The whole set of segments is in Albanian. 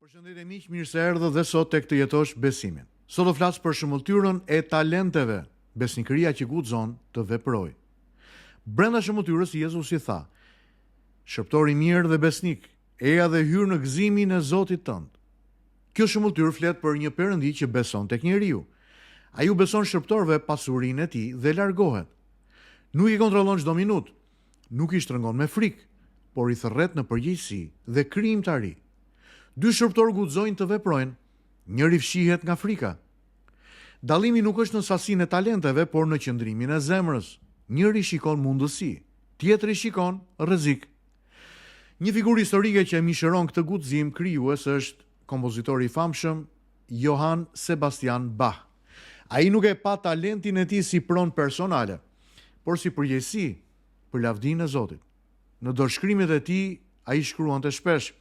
Përshëndetje miq, mirë se erdhët dhe sot tek Të jetosh besimin. Sot do flas për shëmbulltyrën e talenteve, besnikëria që guxon të veprojë. Brenda shëmbulltyrës Jezusi tha: "Shërptor i mirë dhe besnik, eja dhe hyr në gëzimin e Zotit tënd." Kjo shëmbulltyrë flet për një Perëndi që beson tek njeriu. Ai u beson shërptorëve pasurinë e tij dhe largohet. Nuk i kontrollon çdo minutë, nuk i shtrëngon me frikë, por i thërret në përgjegjësi dhe krijimtari. Dy shërptorë guxojnë të veprojnë, njëri fshihet nga frika. Dallimi nuk është në sasinë e talenteve, por në qëndrimin e zemrës. Njëri shikon mundësi, tjetri shikon rrezik. Një figurë historike që e mishëron këtë guxim krijues është kompozitori i famshëm Johann Sebastian Bach. Ai nuk e pa talentin e tij si pronë personale, por si përgjegjësi për lavdinë e Zotit. Në dorëshkrimet e tij ai shkruante shpesh: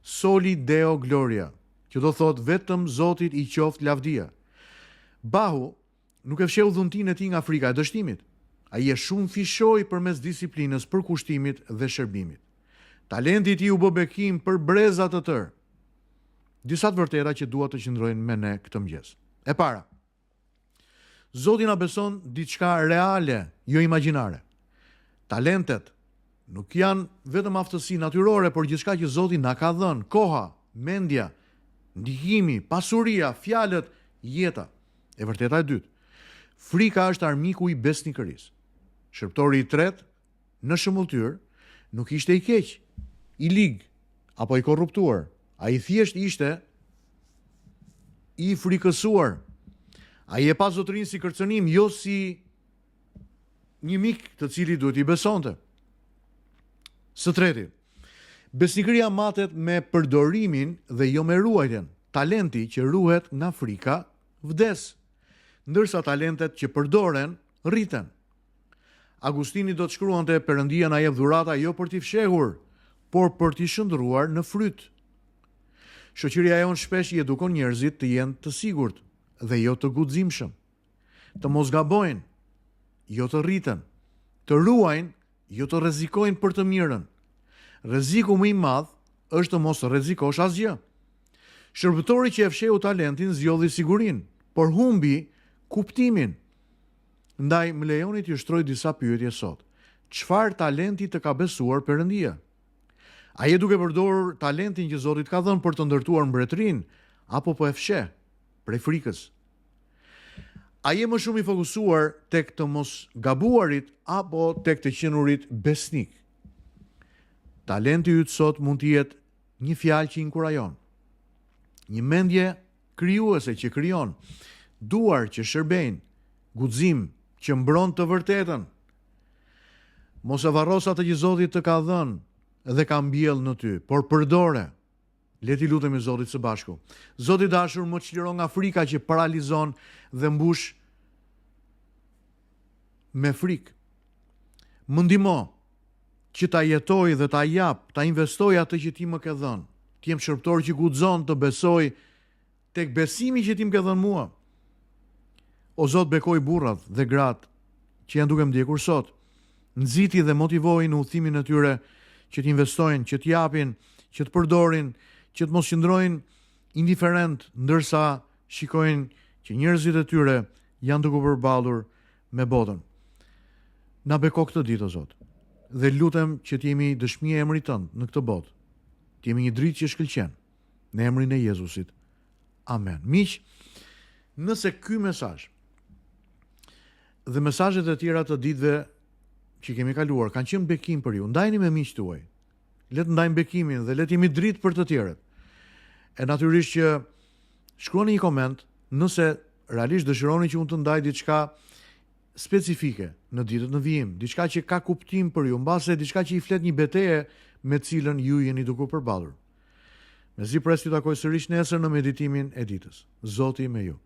"Soli Deo Gloria", që do thot vetëm Zotit i qoftë lavdia. Bahu nuk e fsheu dhuntin e tij nga frika e dështimit. Ai e shumë fishoi përmes disiplinës, përkushtimit dhe shërbimit. Talenti i tij u bë bekim për breza të tërë. Disa të vërteta që dua të qëndrojnë me ne këtë mëngjes. E para, Zoti na beson diçka reale, jo imagjinare. Talentet nuk janë vetëm aftësi natyrore, por gjithçka që Zoti na ka dhënë: koha, mendja, ndihimi, pasuria, fjalët, jeta. E vërteta e dytë, frika është armiku i besnikërisë. Shërptori i tretë në shëmbulltyrë nuk ishte i keq, i lig apo i korruptuar. Ai thjesht ishte i frikësuar. Ai e pa Zotërinë si kërcënim, jo si një mik të cili duhet i besonte. Së treti, besnikëria matet me përdorimin dhe jo me ruajtjen. Talenti që ruhet nga frika vdes, ndërsa talentet që përdoren rriten. Agustini do të shkruante: "Perëndia na jep dhurata jo për t'i fshehur, por për t'i shndruar në fryt." Shoqëria jonë shpesh i edukon njerëzit të jenë të sigurt dhe jo të guximshëm, të mos gabojnë, jo të rriten, të ruajnë, jo të rrezikojnë për të mirën. Rreziku më i madh është të mos rrezikosh asgjë. Shërbëtori që e fsheu talentin zgjodhi sigurinë, por humbi kuptimin. Ndaj më lejoni t'ju shtroj disa pyetje sot. Çfarë talenti të ka besuar Perëndia? A je duke përdorur talentin që Zoti ka dhënë për të ndërtuar mbretërinë, apo po e fsheh prej frikës? A je më shumë i fokusuar tek të mos gabuarit apo tek të qenurit besnik? Talenti yt sot mund të jetë një fjalë që inkurajon, një mendje krijuese që krijon, duar që shërbejnë, guxim që mbron të vërtetën. Mos e varros atë që Zoti të ka dhënë dhe ka mbjellë në ty, por përdore. Le t'i lutemi Zotit së bashku. Zoti i dashur, më çliro nga frika që paralizon dhe mbush me frikë. Më ndihmo që ta jetoj dhe ta jap, ta investoj atë që ti më ke dhënë. Ti jem shërptor që guxon të besoj tek besimi që ti më ke dhënë mua. O Zot, bekoj burrat dhe gratë që janë duke më ndjekur sot. Nxiti dhe motivoj në udhimin e tyre që të investojnë, që të japin, që të përdorin, që të mos qëndrojnë indiferent ndërsa shikojnë që njerëzit e tyre janë duke përballur me botën. Na beko këtë ditë, o Zot, dhe lutem që të jemi dëshmi e emrit tënd në këtë botë. Të jemi një dritë që shkëlqen, në emrin e Jezusit. Amen. Miq, nëse ky mesazh dhe mesazhet e tjera të ditëve që kemi kaluar kanë qenë bekim për ju, ndajni me miqtë tuaj. Le të ndajmë bekimin dhe le të jemi dritë për të tjerët. E natyrisht që shkruani një koment nëse realisht dëshironi që unë të ndaj diçka specifike në ditët në vijim, diçka që ka kuptim për ju, mbase diçka që i flet një betejë me cilën ju jeni duke përballur. Mezi pres t'ju takoj sërish nesër në meditimin e ditës. Zoti me ju.